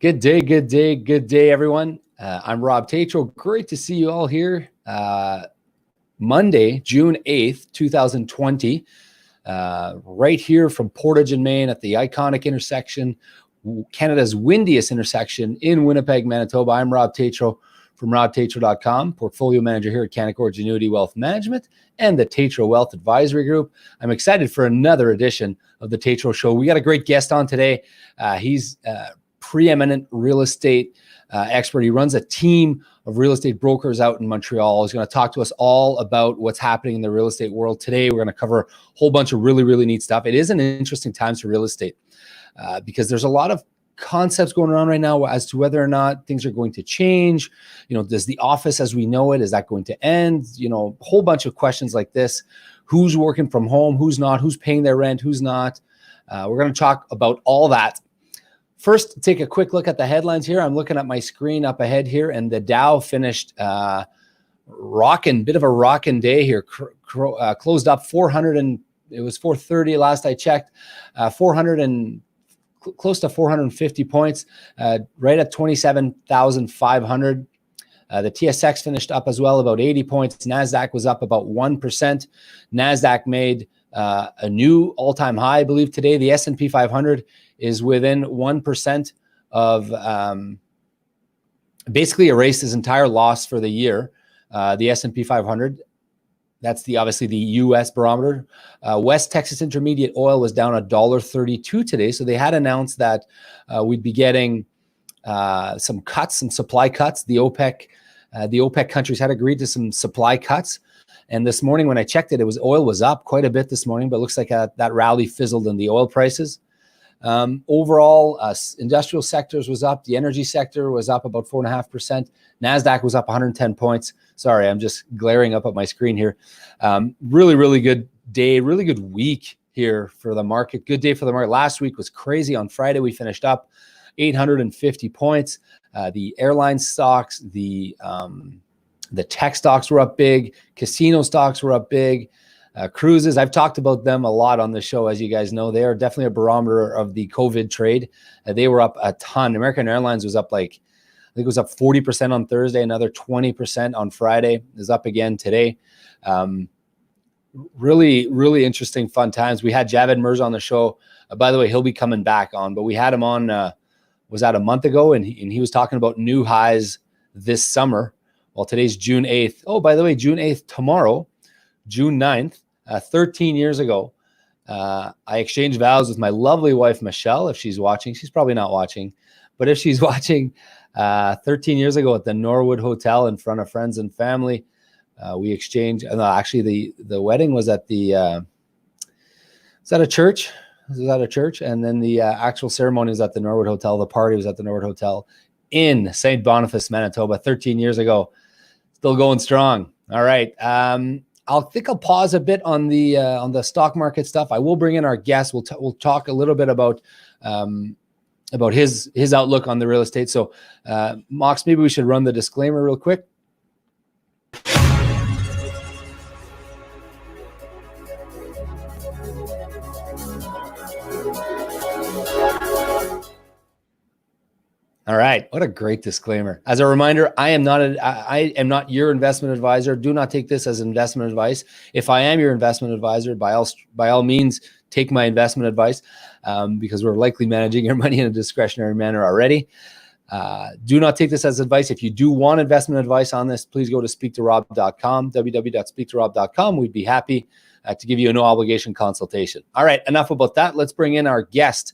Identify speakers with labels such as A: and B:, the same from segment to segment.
A: Good day, everyone. I'm Rob Tatro. Great to see you all here. Monday, June 8th, 2020, right here from Portage in Maine at the iconic intersection, Canada's windiest intersection in Winnipeg, Manitoba. I'm Rob Tatro from robtatro.com, portfolio manager here at Canaccord Genuity Wealth Management and the Tatro Wealth Advisory Group. I'm excited for another edition of the Tatro Show. We got a great guest on today. He's preeminent real estate expert. He runs a team of real estate brokers out in Montreal. He's going to talk to us all about what's happening in the real estate world today. We're going to cover a whole bunch of really neat stuff. It is an interesting time for real estate because there's a lot of concepts going around right now as to whether or not things are going to change. Does the office as we know it, is that going to end? A whole bunch of questions like this. Who's working from home? Who's not? Who's paying their rent? Who's not? We're going to talk about all that. First, take a quick look at the headlines here. I'm looking at my screen up ahead here, and the Dow finished bit of a rockin' day here. Closed up 400 and it was 430 last I checked. 400 and close to 450 points, right at 27,500. The TSX finished up as well, about 80 points. NASDAQ was up about 1%. NASDAQ made a new all-time high, I believe, today. The S&P 500 is within 1% of basically erased his entire loss for the year. The S&P 500, that's obviously the U.S. barometer. West Texas Intermediate oil was down $1.32 today. So they had announced that we'd be getting some supply cuts. The OPEC countries had agreed to some supply cuts. And this morning when I checked it, oil was up quite a bit this morning, but it looks like that rally fizzled in the oil prices. Overall, industrial sectors was up. The energy sector was up about 4.5%. NASDAQ was up 110 points. Sorry, I'm just glaring up at my screen here. Really good day, really good week here for the market. Good day for the market. Last week was crazy. On Friday, we finished up 850 points. The airline stocks, the tech stocks were up big. Casino stocks were up big. Cruises, I've talked about them a lot on the show, as you guys know. They are definitely a barometer of the COVID trade. They were up a ton. American Airlines was up I think it was up 40% on Thursday, another 20% on Friday. Is up again today. Really interesting, fun times. We had Javed Mirza on the show. By the way, he'll be coming back on, but we had him on, was that a month ago? And he was talking about new highs this summer. Well, today's June 8th. Oh, by the way, June 8th, tomorrow, June 9th, 13 years ago, I exchanged vows with my lovely wife, Michelle. If she's watching, she's probably not watching, but if she's watching, 13 years ago at the Norwood Hotel in front of friends and family, we exchanged. Actually, the wedding was at the. Is that a church? Was at a church, and then the actual ceremony was at the Norwood Hotel. The party was at the Norwood Hotel in St. Boniface, Manitoba, 13 years ago. Still going strong. All right. I'll pause a bit on the stock market stuff. I will bring in our guest. We'll talk a little bit about his outlook on the real estate. So, Mox, maybe we should run the disclaimer real quick. All right. What a great disclaimer. As a reminder, I am not your investment advisor. Do not take this as investment advice. If I am your investment advisor, by all means, take my investment advice because we're likely managing your money in a discretionary manner already. Do not take this as advice. If you do want investment advice on this, please go to speaktorob.com, www.speaktorob.com. We'd be happy to give you a no obligation consultation. All right. Enough about that. Let's bring in our guest.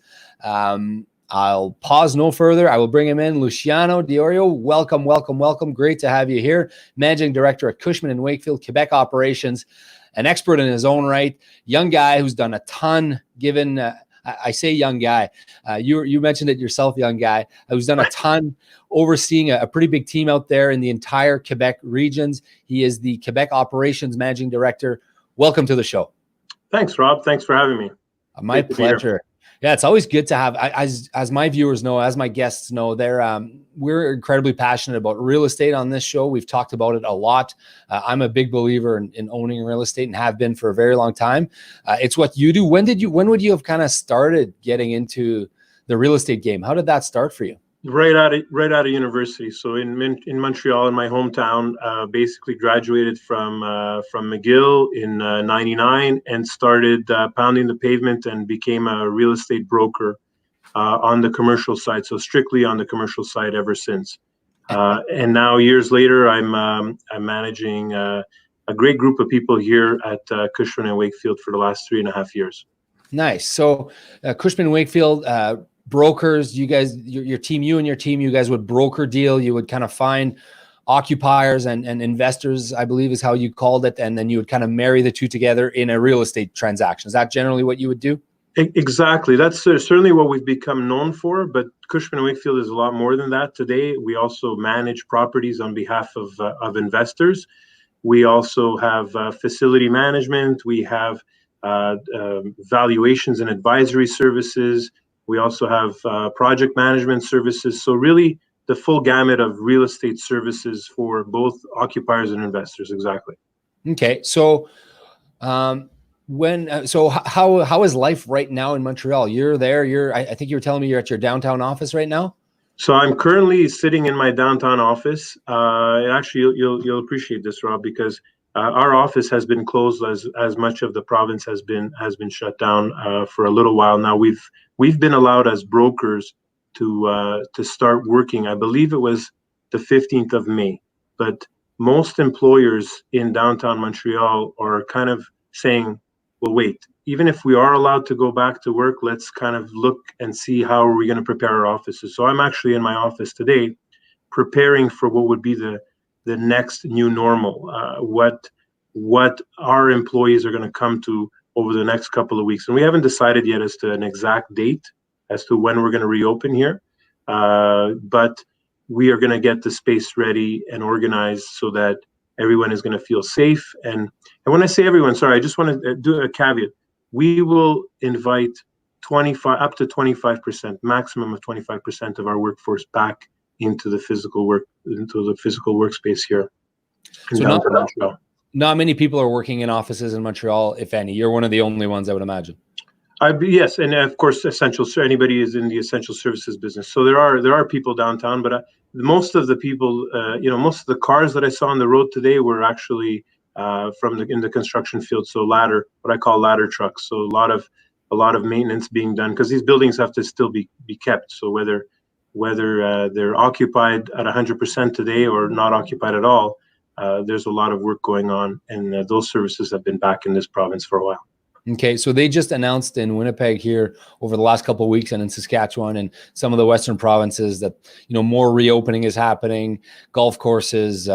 A: I'll pause no further. I will bring him in. Luciano Diorio, welcome. Great to have you here. Managing Director at Cushman Wakefield, Quebec operations, an expert in his own right. Young guy who's done a ton, given, I say young guy. You mentioned it yourself, young guy, who's done a ton, overseeing a pretty big team out there in the entire Quebec regions. He is the Quebec operations Managing Director. Welcome to the show.
B: Thanks, Rob. Thanks for having me.
A: My pleasure. Yeah, it's always good to have, as my viewers know, as my guests know, we're incredibly passionate about real estate on this show. We've talked about it a lot. I'm a big believer in owning real estate and have been for a very long time. It's what you do. When would you have kind of started getting into the real estate game? How did that start for you?
B: Right out of university. So in Montreal, in my hometown, basically graduated from McGill in '99 and started pounding the pavement and became a real estate broker on the commercial side. So strictly on the commercial side ever since. And now years later, I'm managing a great group of people here at Cushman Wakefield for the last 3.5 years.
A: Nice. So Cushman Wakefield, brokers, you guys, your team, you guys would broker deal. You would kind of find occupiers and investors, I believe is how you called it. And then you would kind of marry the two together in a real estate transaction. Is that generally what you would do?
B: Exactly. That's certainly what we've become known for. But Cushman Wakefield is a lot more than that today. We also manage properties on behalf of investors. We also have facility management. We have valuations and advisory services. We also have project management services. So really the full gamut of real estate services for both occupiers and investors. Exactly.
A: Okay. So how is life right now in Montreal? You're there. I think you were telling me you're at your downtown office right now.
B: So I'm currently sitting in my downtown office. Actually, you'll appreciate this, Rob, because our office has been closed as much of the province has been shut down for a little while now. We've been allowed as brokers to start working. I believe it was the 15th of May, but most employers in downtown Montreal are kind of saying, well, wait, even if we are allowed to go back to work, let's kind of look and see how are we going to prepare our offices. So I'm actually in my office today preparing for what would be the next new normal, what our employees are going to come to over the next couple of weeks. And we haven't decided yet as to an exact date as to when we're going to reopen here. But we are going to get the space ready and organized so that everyone is going to feel safe. And when I say everyone, sorry, I just want to do a caveat. We will invite 25 up to 25%, maximum of 25% of our workforce back into the physical workspace here.
A: So not many people are working in offices in Montreal, if any. You're one of the only ones, I would imagine.
B: Yes, and of course, anybody is in the essential services business. So there are people downtown, but most of the people, most of the cars that I saw on the road today were actually in the construction field. So what I call ladder trucks. So a lot of maintenance being done because these buildings have to still be kept. So whether they're occupied at 100% today or not occupied at all, there's a lot of work going on, and those services have been back in this province for a while.
A: Okay, so they just announced in Winnipeg here over the last couple of weeks, and in Saskatchewan and some of the Western provinces that more reopening is happening. Golf courses,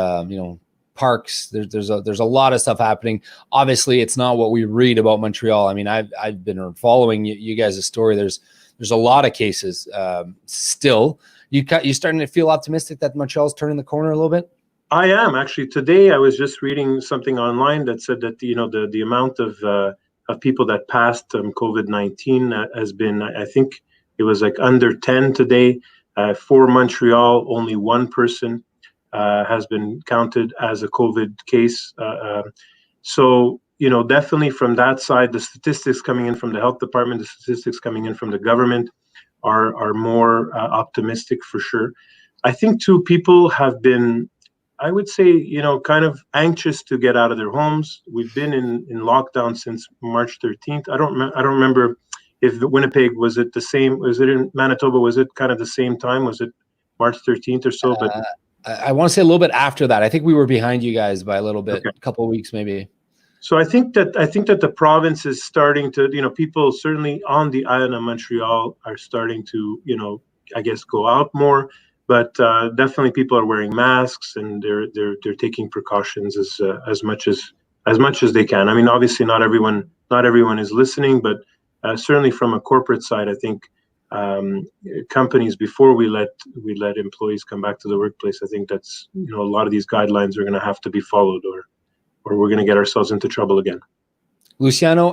A: parks. There's a lot of stuff happening. Obviously, it's not what we read about Montreal. I mean, I've been following you guys' story. There's a lot of cases still. You starting to feel optimistic that Montreal's turning the corner a little bit?
B: I am actually. Today, I was just reading something online that said that the amount of people that passed COVID-19 has been, I think it was like under 10 today. For Montreal, only one person has been counted as a COVID case. So, definitely from that side, the statistics coming in from the health department, the statistics coming in from the government are more optimistic for sure. I think too, people have been, I would say, kind of anxious to get out of their homes. We've been in lockdown since March 13th. I don't remember if Winnipeg, was it the same? Was it in Manitoba? Was it kind of the same time? Was it March 13th or so? But
A: I want to say a little bit after that. I think we were behind you guys by a little bit, a couple of weeks maybe.
B: So I think that the province is starting to, people certainly on the island of Montreal are starting to, I guess, go out more. But definitely, people are wearing masks and they're taking precautions as much as they can. I mean, obviously, not everyone is listening, but certainly from a corporate side, I think companies, before we let employees come back to the workplace, I think that's a lot of these guidelines are going to have to be followed, or we're going to get ourselves into trouble again.
A: Luciano,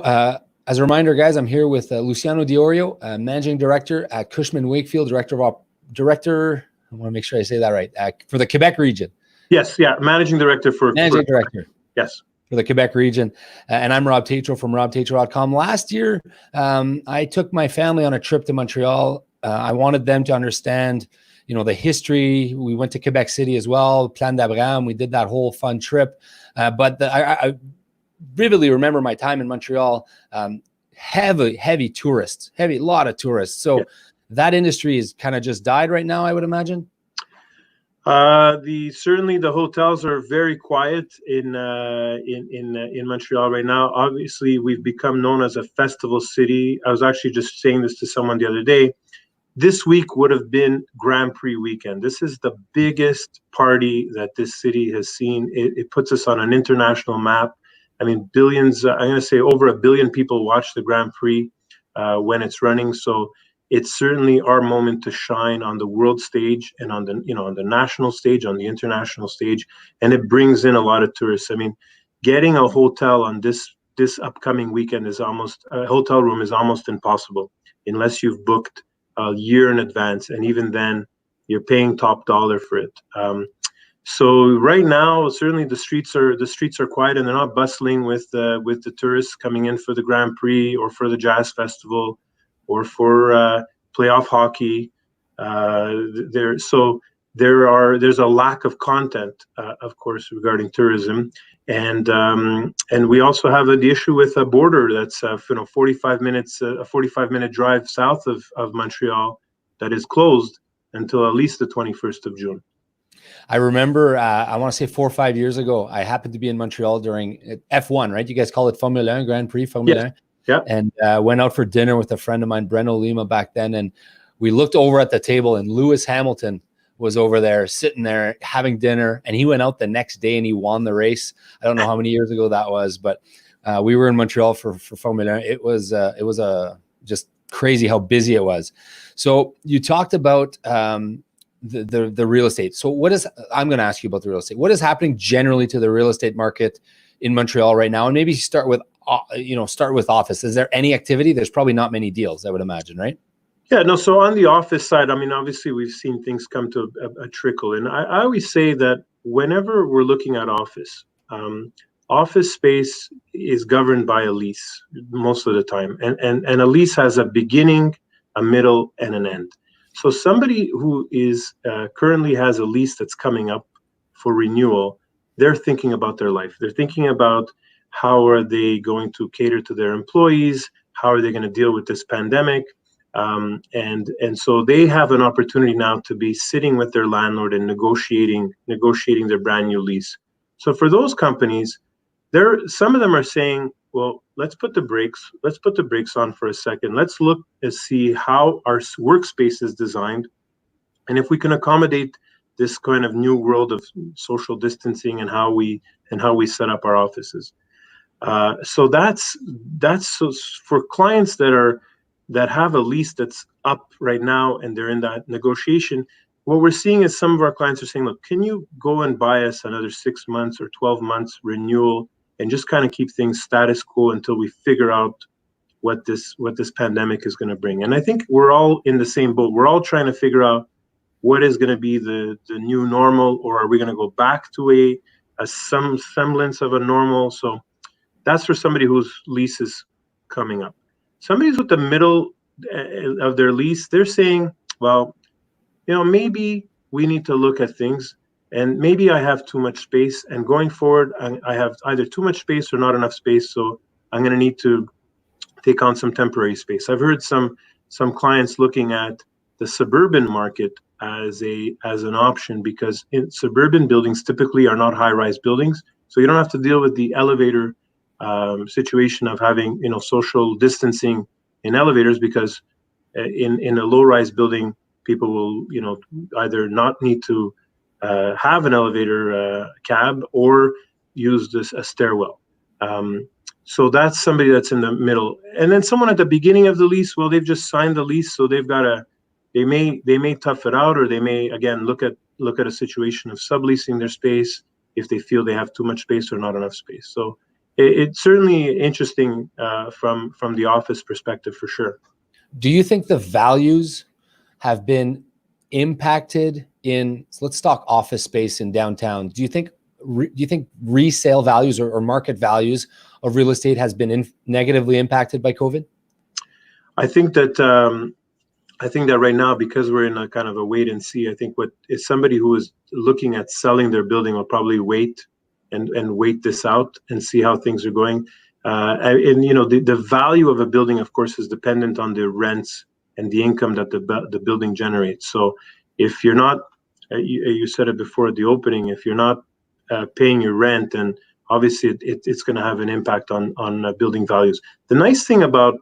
A: as a reminder, guys, I'm here with Luciano Diorio, Managing Director at Cushman Wakefield, Director. I want to make sure I say that right. For the Quebec region.
B: Yes, yeah, Managing Director for
A: Director.
B: Yes.
A: For the Quebec region. And I'm Rob Tatro from robtatro.com. Last year, I took my family on a trip to Montreal. I wanted them to understand, the history. We went to Quebec City as well, Plan d'Abraham. We did that whole fun trip. But I vividly remember my time in Montreal. Heavy tourists, lot of tourists. So that industry is kind of just died right now, I would imagine.
B: Certainly the hotels are very quiet in Montreal right now. Obviously, we've become known as a festival city. I was actually just saying this to someone the other day. This week would have been Grand Prix weekend. This is the biggest party that this city has seen. It puts us on an international map. I mean, billions, I'm going to say over 1 billion people watch the Grand Prix when it's running. So it's certainly our moment to shine on the world stage and on the, on the national stage, on the international stage. And it brings in a lot of tourists. I mean, getting a hotel on this upcoming weekend is a hotel room is almost impossible unless you've booked a year in advance. And even then, you're paying top dollar for it. So right now, certainly the streets are quiet, and they're not bustling with the tourists coming in for the Grand Prix or for the Jazz Festival or for playoff hockey. There's a lack of content, of course, regarding tourism, and we also have the issue with a border that's 45 minutes, a 45-minute drive south of Montreal that is closed until at least the 21st of June.
A: I remember, I want to say 4 or 5 years ago, I happened to be in Montreal during F1, right? You guys call it Formula 1, Grand Prix Formula 1.
B: Yeah.
A: And went out for dinner with a friend of mine, Breno Lima, back then. And we looked over at the table, and Lewis Hamilton was over there, sitting there having dinner. And he went out the next day and he won the race. I don't know how many years ago that was, but we were in Montreal for Formula 1. It was just crazy how busy it was. So you talked about the real estate. So I'm going to ask you about the real estate. What is happening generally to the real estate market in Montreal right now? And maybe start with office. Is there any activity? There's probably not many deals, I would imagine, right?
B: Yeah, no. So on the office side, I mean, obviously we've seen things come to a trickle. And I always say that whenever we're looking at office space is governed by a lease most of the time. And a lease has a beginning, a middle, and an end. So somebody who is currently has a lease that's coming up for renewal, they're thinking about their life. They're thinking about how are they going to cater to their employees? How are they going to deal with this pandemic? And so they have an opportunity now to be sitting with their landlord and negotiating their brand new lease. So for those companies, some of them are saying, well, let's put the brakes on for a second. Let's look and see how our workspace is designed, and if we can accommodate this kind of new world of social distancing and how we set up our offices. So that's for clients that have a lease that's up right now and they're in that negotiation. What we're seeing is some of our clients are saying, look, can you go and buy us another 6 months or 12 months renewal and just kind of keep things status quo until we figure out what this pandemic is going to bring. And I think we're all in the same boat. We're all trying to figure out what is going to be the new normal, or are we going to go back to some semblance of a normal? So that's for somebody whose lease is coming up. Somebody's with the middle of their lease, they're saying, well, maybe we need to look at things, and maybe I have too much space, and going forward, I have either too much space or not enough space, so I'm going to need to take on some temporary space. I've heard some clients looking at the suburban market as an option, because suburban buildings typically are not high-rise buildings, so you don't have to deal with the elevator situation of having social distancing in elevators, because in a low-rise building, people will either not need to have an elevator cab or use a stairwell. So that's somebody that's in the middle. And then someone at the beginning of the lease, well, they've just signed the lease, so they may tough it out, or they may again look at a situation of subleasing their space if they feel they have too much space or not enough space. So it's certainly interesting from the office perspective, for sure.
A: Do you think the values have been impacted so let's talk office space in downtown? Do you think resale values or market values of real estate has been negatively impacted by COVID?
B: I think that I think that right now, because we're in a kind of a wait and see, I think what is somebody who is looking at selling their building will probably wait and wait this out and see how things are going. And you know, the value of a building, of course, is dependent on the rents and the income that the building generates. So if you're not, you said it before at the opening, if you're not paying your rent, then obviously it's going to have an impact on building values. The nice thing about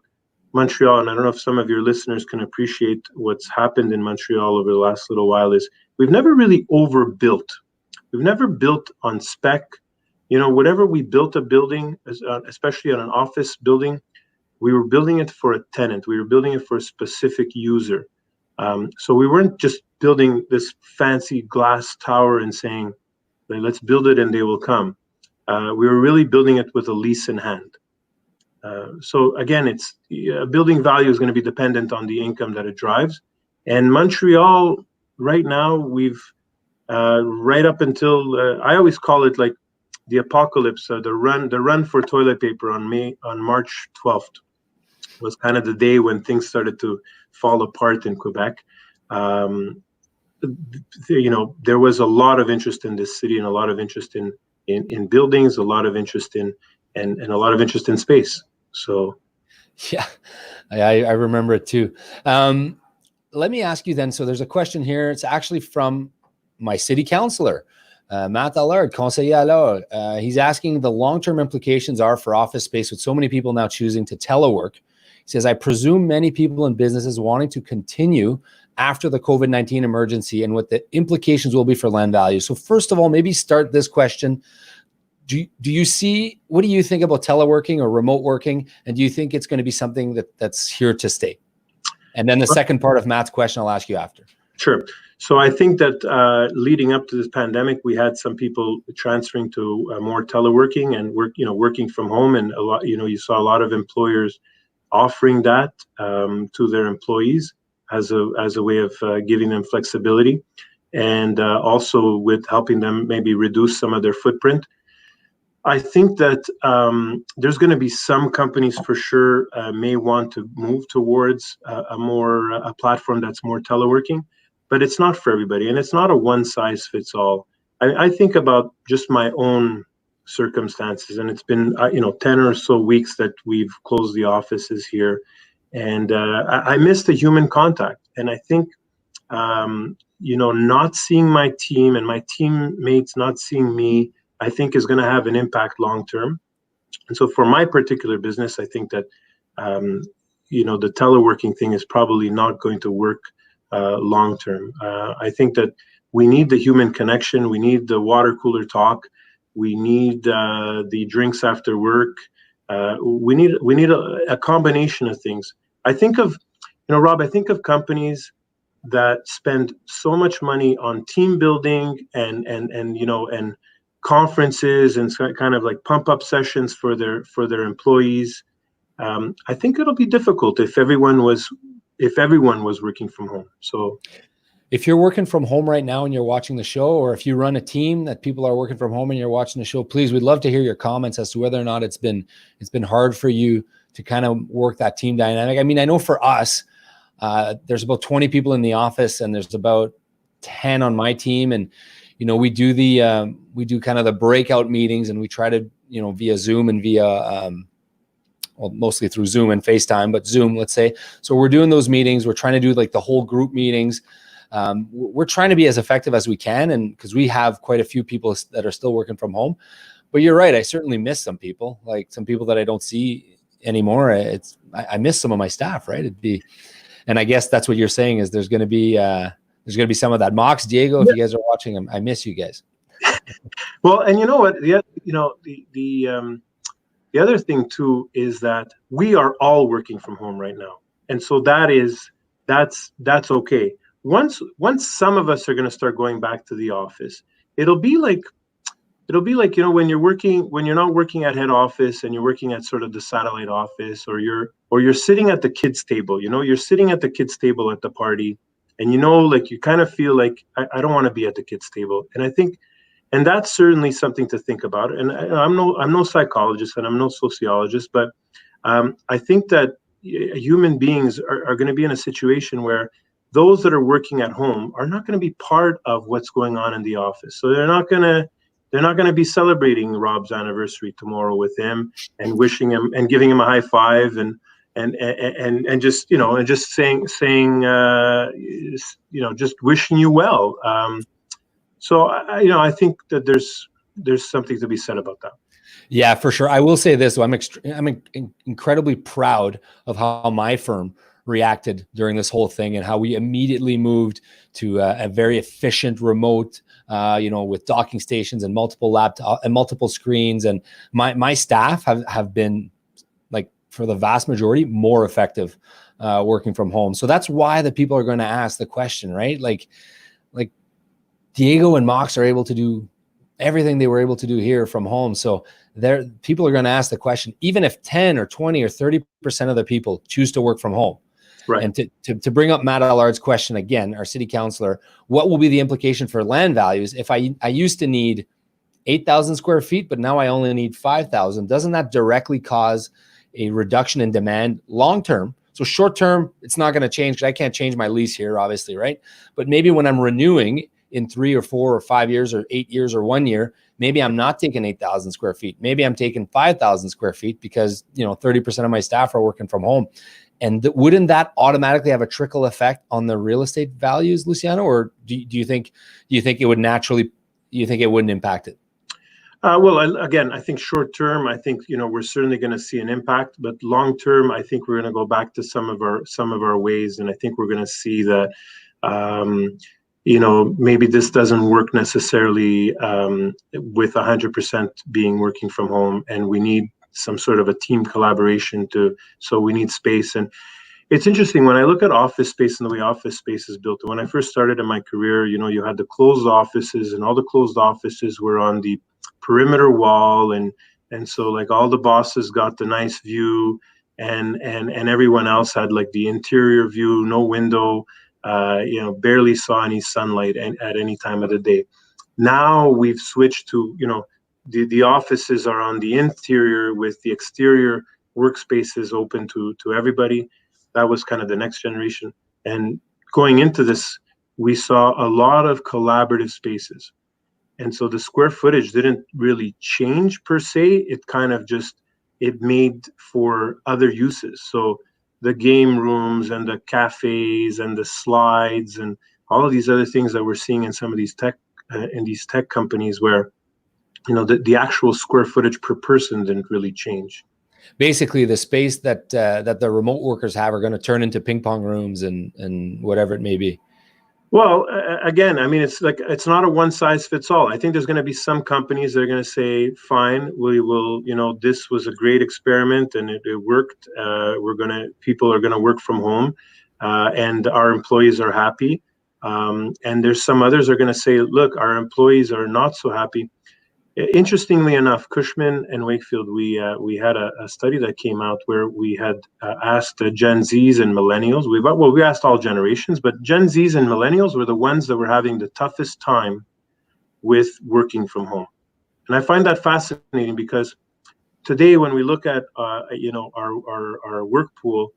B: Montreal, and I don't know if some of your listeners can appreciate what's happened in Montreal over the last little while, is we've never really overbuilt. We've never built on spec. You know, whatever we built a building, especially on an office building, we were building it for a tenant. We were building it for a specific user. So we weren't just building this fancy glass tower and saying, let's build it and they will come. We were really building it with a lease in hand. So again, it's building value is going to be dependent on the income that it drives. And Montreal, right now, we've right up until I always call it like the apocalypse. The run for toilet paper on March 12th was kind of the day when things started to fall apart in Quebec. You know, there was a lot of interest in this city and a lot of interest in buildings, a lot of interest in and a lot of interest in space. So,
A: yeah, I remember it too. Let me ask you then. So there's a question here. It's actually from my city councillor, Matt Allard, conseiller alors. He's asking the long-term implications are for office space with so many people now choosing to telework. He says, I presume many people and businesses wanting to continue after the COVID-19 emergency and what the implications will be for land value. So first of all, maybe start this question. Do you see, what do you think about teleworking or remote working? And do you think it's going to be something that's here to stay? And then the second part of Matt's question, I'll ask you after.
B: Sure. So I think that leading up to this pandemic, we had some people transferring to more teleworking and working from home. And a lot, you saw a lot of employers offering that to their employees as a way of giving them flexibility and also with helping them maybe reduce some of their footprint. I think that there's going to be some companies for sure may want to move towards a platform that's more teleworking, but it's not for everybody, and it's not a one size fits all. I think about just my own circumstances, and it's been 10 or so weeks that we've closed the offices here, and I miss the human contact, and I think not seeing my team and my teammates not seeing me, I think is going to have an impact long term. And so for my particular business, I think that, the teleworking thing is probably not going to work long term. I think that we need the human connection. We need the water cooler talk. We need the drinks after work. We need a combination of things. I think of, Rob, I think of companies that spend so much money on team building and conferences and kind of like pump up sessions for their employees. I think it'll be difficult if everyone was working from home. So
A: if you're working from home right now and you're watching the show, or if you run a team that people are working from home and you're watching the show, please, we'd love to hear your comments as to whether or not it's been hard for you to kind of work that team dynamic. I mean, I know for us, there's about 20 people in the office and there's about 10 on my team. And we do kind of the breakout meetings, and we try to, via Zoom and via, mostly through Zoom and FaceTime, but Zoom, let's say. So we're doing those meetings. We're trying to do like the whole group meetings. We're trying to be as effective as we can, and because we have quite a few people that are still working from home. But you're right. I certainly miss some people, like some people that I don't see anymore. I miss some of my staff, right? And I guess that's what you're saying is there's going to be some of that. Mox, Diego, if you guys are watching them, I miss you guys.
B: Well, and you know what? The other thing too is that we are all working from home right now, and so that's okay. Once some of us are going to start going back to the office, it'll be like when you're not working at head office and you're working at sort of the satellite office, or you're sitting at the kids table. You're sitting at the kids table at the party. And you kind of feel like I don't want to be at the kids' table, and I think, and that's certainly something to think about. And I'm no psychologist and I'm no sociologist, but I think that human beings are going to be in a situation where those that are working at home are not going to be part of what's going on in the office. So they're not going to be celebrating Rob's anniversary tomorrow with him and wishing him and giving him a high five and just just saying just wishing you well. So I think that there's something to be said about that.
A: Yeah, for sure. I will say this, though. I'm incredibly proud of how my firm reacted during this whole thing and how we immediately moved to a very efficient remote, with docking stations and multiple laptops and multiple screens. And my staff have been, like, for the vast majority, more effective working from home. So that's why the people are going to ask the question, right? Like Diego and Mox are able to do everything they were able to do here from home. So people are going to ask the question, even if 10 or 20 or 30% of the people choose to work from home. Right. And to bring up Matt Allard's question again, our city councilor, what will be the implication for land values if I used to need 8,000 square feet, but now I only need 5,000? Doesn't that directly cause a reduction in demand long term? So short term, it's not going to change because I can't change my lease here, obviously, right? But maybe when I'm renewing in 3 or 4 or 5 years or 8 years or 1 year, maybe I'm not taking 8,000 square feet. Maybe I'm taking 5,000 square feet because 30% of my staff are working from home. And wouldn't that automatically have a trickle effect on the real estate values, Luciano? Or do you think it would naturally? You think it wouldn't impact it?
B: Well, again, I think short term, I think we're certainly going to see an impact, but long term, I think we're going to go back to some of our ways, and I think we're going to see that. Maybe this doesn't work necessarily with 100% being working from home, and we need some sort of a team collaboration so we need space. And it's interesting when I look at office space and the way office space is built. When I first started in my career, you had the closed offices, and all the closed offices were on the perimeter wall, and so like all the bosses got the nice view, and everyone else had like the interior view, no window. Barely saw any sunlight at any time of the day. Now we've switched to, the offices are on the interior with the exterior workspaces open to everybody. That was kind of the next generation. And going into this, we saw a lot of collaborative spaces. And so the square footage didn't really change per se. It kind of it made for other uses. So the game rooms and the cafes and the slides and all of these other things that we're seeing in some of these tech companies where the actual square footage per person didn't really change.
A: Basically, the space that the remote workers have are going to turn into ping pong rooms and whatever it may be.
B: Well, again, I mean, it's not a one size fits all. I think there's going to be some companies that are going to say, fine, we will, this was a great experiment and it worked. People are going to work from home and our employees are happy. And there's some others are going to say, look, our employees are not so happy. Interestingly enough, Cushman and Wakefield, we had a study that came out where we had asked Gen Zs and millennials. We asked all generations, but Gen Zs and millennials were the ones that were having the toughest time with working from home. And I find that fascinating because today, when we look at our work pool,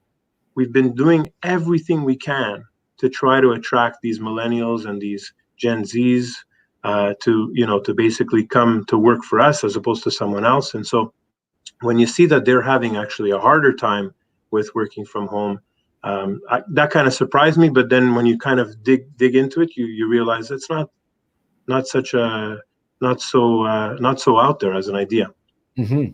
B: we've been doing everything we can to try to attract these millennials and these Gen Zs to basically come to work for us as opposed to someone else. And so when you see that they're having actually a harder time with working from home, that kind of surprised me. But then when you kind of dig into it, you realize it's not so out there as an idea.
A: Mm-hmm.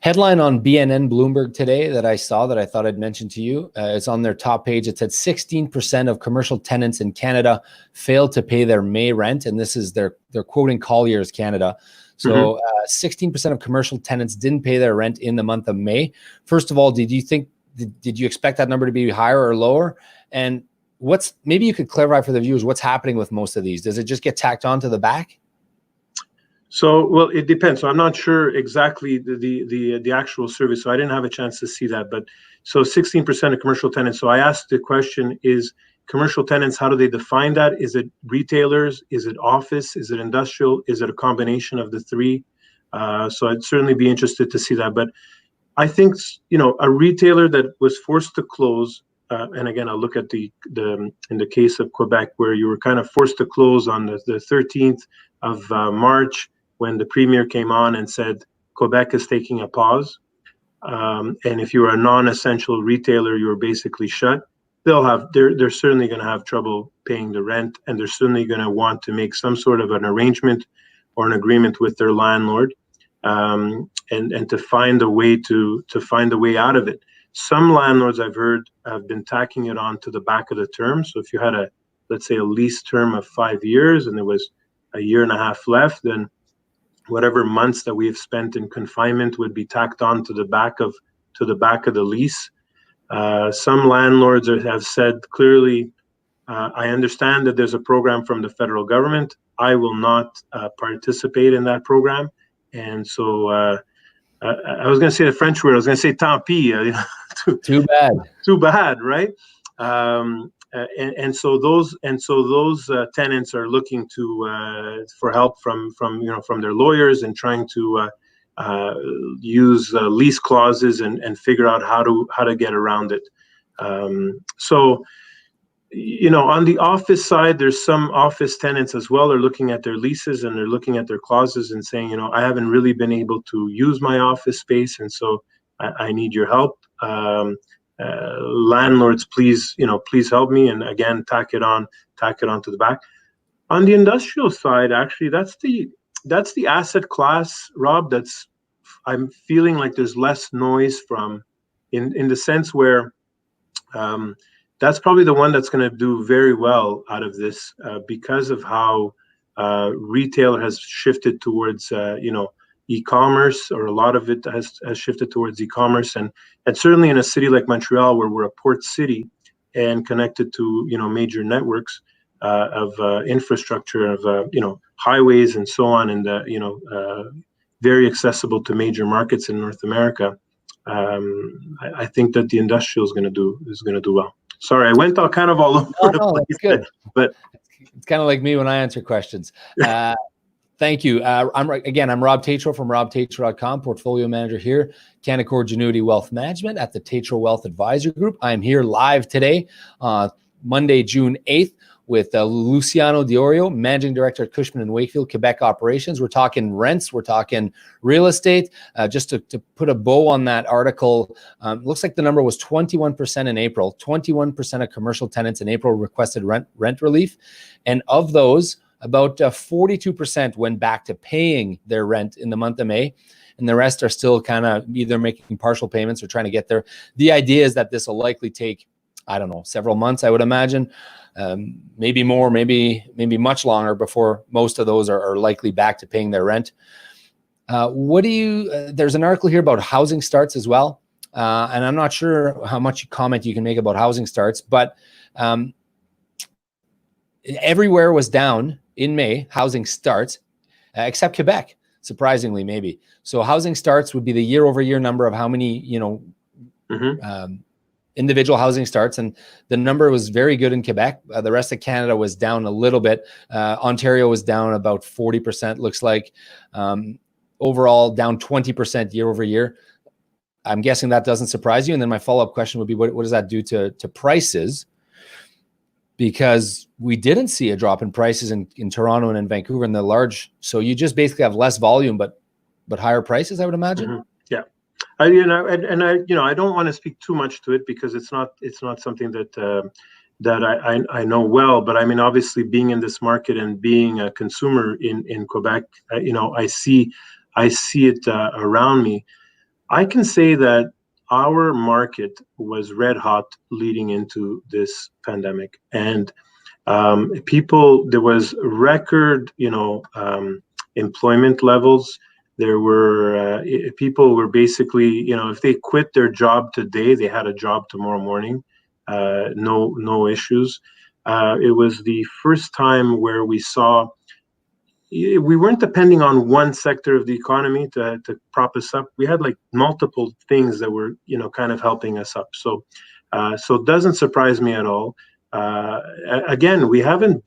A: Headline on BNN Bloomberg today that I saw that I thought I'd mention to you. It's on their top page. It said 16% of commercial tenants in Canada failed to pay their May rent, and this is they're quoting Colliers Canada. So 16% of commercial tenants didn't pay their rent in the month of May. First of all, did you expect that number to be higher or lower? And maybe you could clarify for the viewers what's happening with most of these? Does it just get tacked on to the back?
B: So, well, it depends. So I'm not sure exactly the actual survey. So I didn't have a chance to see that. But so 16% of commercial tenants. So I asked the question, is commercial tenants, how do they define that? Is it retailers? Is it office? Is it industrial? Is it a combination of the three? So I'd certainly be interested to see that. But I think, a retailer that was forced to close, and again, I'll look at the in the case of Quebec, where you were kind of forced to close on the 13th of March, when the premier came on and said Quebec is taking a pause. And if you were a non-essential retailer, you were basically shut. They're certainly going to have trouble paying the rent, and they're certainly going to want to make some sort of an arrangement or an agreement with their landlord, and to find a way out of it. Some landlords I've heard have been tacking it on to the back of the term. So if you had let's say a lease term of 5 years and there was a year and a half left, then whatever months that we have spent in confinement would be tacked on to the back of the lease. Some landlords have said clearly, I understand that there's a program from the federal government. I will not participate in that program. And so I was going to say the French word. I was going to say "tant pis."
A: Too bad.
B: Too bad, right? And so those tenants are looking for help from their lawyers and trying to use lease clauses and figure out how to get around it. So, on the office side, there's some office tenants as well are looking at their leases and they're looking at their clauses and saying, I haven't really been able to use my office space, and so I need your help. Landlords, please help me, and again, tack it on to the back. On the industrial side, actually, that's the asset class, Rob, I'm feeling like there's less noise from, in the sense where that's probably the one that's going to do very well out of this, because of how retail has shifted towards e-commerce, or a lot of it has shifted towards e-commerce, and certainly in a city like Montreal, where we're a port city and connected to major networks of infrastructure, of highways and so on, and very accessible to major markets in North America. I think that the industrial is going to do well. Sorry, I went all over the place.
A: That's good.
B: But
A: it's kind of like me when I answer questions. Thank you. I'm Rob Tatro from robtatro.com, portfolio manager here, Canaccord Genuity Wealth Management at the Tatro Wealth Advisor Group. I'm here live today, Monday, June 8th, with Luciano Diorio, Managing Director at Cushman Wakefield, Quebec Operations. We're talking rents, we're talking real estate. Just to put a bow on that article, looks like the number was 21% in April. 21% of commercial tenants in April requested rent relief. And of those, about 42% went back to paying their rent in the month of May. And the rest are still kind of either making partial payments or trying to get there. The idea is that this will likely take, I don't know, several months, I would imagine. Maybe more, maybe much longer before most of those are likely back to paying their rent. There's an article here about housing starts as well. And I'm not sure how much comment you can make about housing starts, but everywhere was down in May, housing starts, except Quebec, surprisingly, maybe. So housing starts would be the year-over-year number of how many, individual housing starts, and the number was very good in Quebec. The rest of Canada was down a little bit. Ontario was down about 40%, looks like. Overall, down 20% year over year. I'm guessing that doesn't surprise you. And then my follow-up question would be, what does that do to prices? Because we didn't see a drop in prices in Toronto and in Vancouver in the large. So you just basically have less volume, but higher prices, I would imagine.
B: Mm-hmm. Yeah. I don't want to speak too much to it, because it's not something that I know well. But I mean, obviously, being in this market and being a consumer in Quebec, I see it around me. I can say that our market was red hot leading into this pandemic, and there was record, employment levels. There were people were basically, if they quit their job today, they had a job tomorrow morning. No issues. It was the first time where we saw we weren't depending on one sector of the economy to prop us up. We had like multiple things that were, kind of helping us up. So it doesn't surprise me at all. Again, we haven't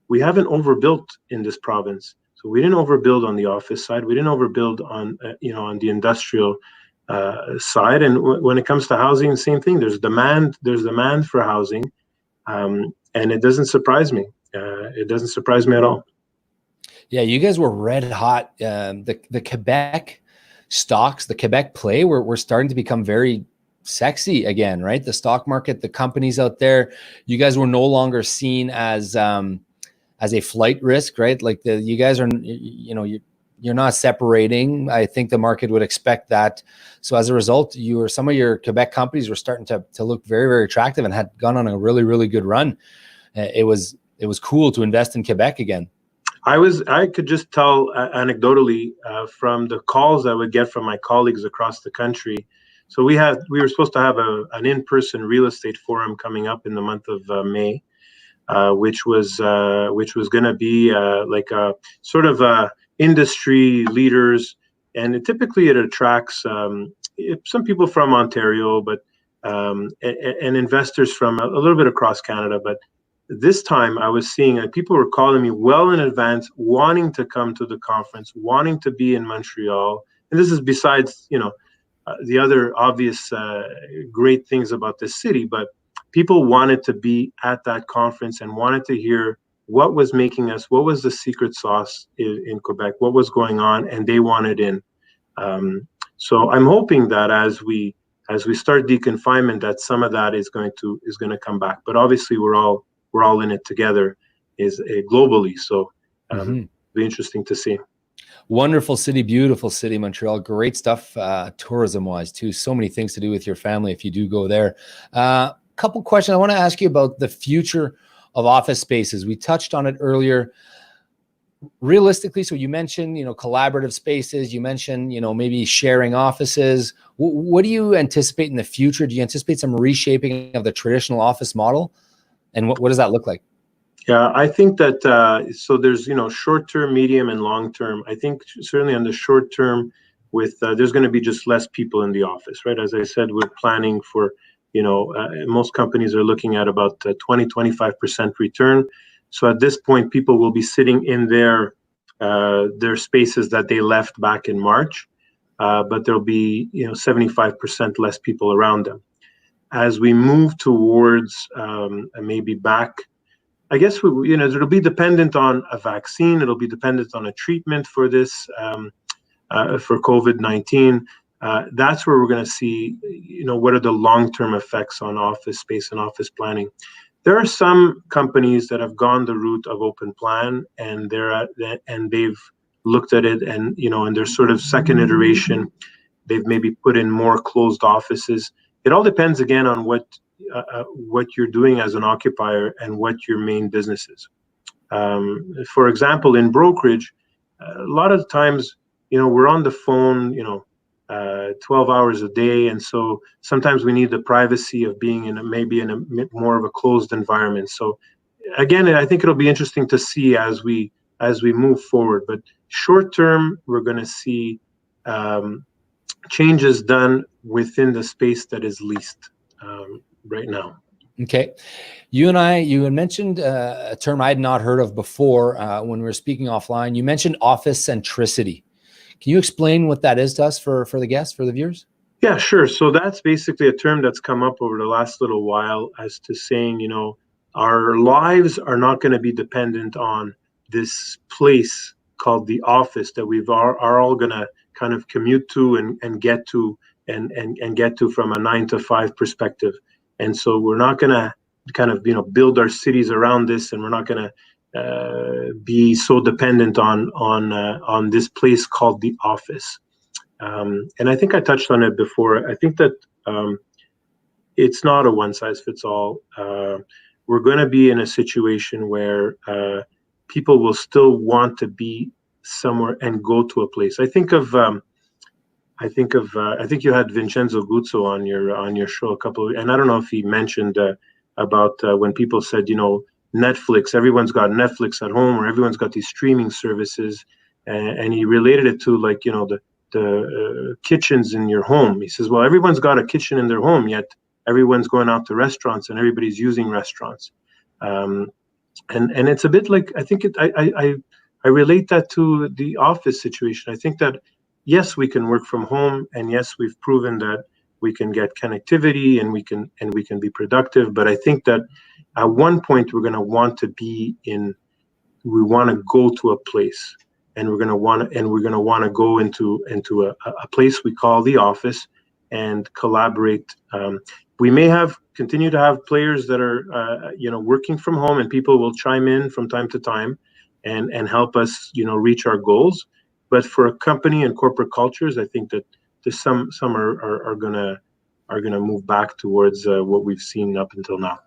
B: overbuilt in this province. So we didn't overbuild on the office side. We didn't overbuild on the industrial. side. And when it comes to housing, same thing. There's demand for housing, and it doesn't surprise me. It doesn't surprise me at all.
A: Yeah, you guys were red hot. The Quebec stocks, the Quebec play, were starting to become very sexy again, right? The stock market, the companies out there, you guys were no longer seen as a flight risk, right? Like you guys are, you're not separating. I think the market would expect that. So as a result, some of your Quebec companies were starting to look very, very attractive and had gone on a really, really good run. It was cool to invest in Quebec again.
B: I could just tell anecdotally from the calls I would get from my colleagues across the country. So we were supposed to have an in-person real estate forum coming up in the month of May, which was going to be like a sort of industry leaders, and typically it attracts some people from Ontario, but and investors from a little bit across Canada. But this time I was seeing people were calling me well in advance, wanting to come to the conference, wanting to be in Montreal. And this is besides, the other obvious great things about this city, but people wanted to be at that conference and wanted to hear what was making us, what was the secret sauce in Quebec, what was going on, and they wanted in. So I'm hoping that as we start deconfinement, that some of that is going to come back. But obviously we're all in it together, globally. So be interesting to see.
A: Wonderful city, beautiful city, Montreal. Great stuff, tourism-wise too. So many things to do with your family if you do go there. Couple questions I want to ask you about the future of office spaces. We touched on it earlier. Realistically, so you mentioned, collaborative spaces. You mentioned, maybe sharing offices. What do you anticipate in the future? Do you anticipate some reshaping of the traditional office model? And what does that look like?
B: Yeah, I think that so there's short term, medium, and long term. I think certainly on the short term, with there's going to be just less people in the office, right? As I said, we're planning for most companies are looking at about 20-25% return. So at this point, people will be sitting in their spaces that they left back in March, but there'll be 75% less people around them. As we move towards maybe back. I guess it'll be dependent on a vaccine. It'll be dependent on a treatment for this, for COVID-19. That's where we're going to see, what are the long-term effects on office space and office planning. There are some companies that have gone the route of open plan, and they've looked at it, and in their sort of second iteration, they've maybe put in more closed offices. It all depends again on what you're doing as an occupier and what your main business is. For example, in brokerage, a lot of times, we're on the phone, 12 hours a day. And so sometimes we need the privacy of being in a more of a closed environment. So again, I think it'll be interesting to see as we move forward. But short term, we're going to see changes done within the space that is leased right now.
A: Okay. You had mentioned a term I had not heard of before when we were speaking offline. You mentioned office centricity. Can you explain what that is to us for the guests, for the viewers?
B: Yeah, sure. So that's basically a term that's come up over the last little while as to saying, our lives are not going to be dependent on this place called the office that we are all going to kind of commute to and get to and get to from a 9 to 5 perspective. And so we're not going to kind of, build our cities around this, and we're not going to be so dependent on this place called the office. And I think I touched on it before. I think that it's not a one size fits all. We're going to be in a situation where people will still want to be somewhere and go to a place. I think you had Vincenzo Guzzo on your show and I don't know if he mentioned about when people said, Netflix, everyone's got Netflix at home, or everyone's got these streaming services, and he related it to the kitchens in your home. He says, well, everyone's got a kitchen in their home, yet everyone's going out to restaurants and everybody's using restaurants. And it's a bit like, I think I relate that to the office situation. I think that yes, we can work from home, and yes, we've proven that we can get connectivity and we can be productive. But I think that at one point we're going to want to be in. We want to go to a place, and we're going to want to go into a place we call the office and collaborate. We may continue to have players that are working from home, and people will chime in from time to time and help us reach our goals. But for a company and corporate cultures, I think that there's some are gonna move back towards what we've seen up until now.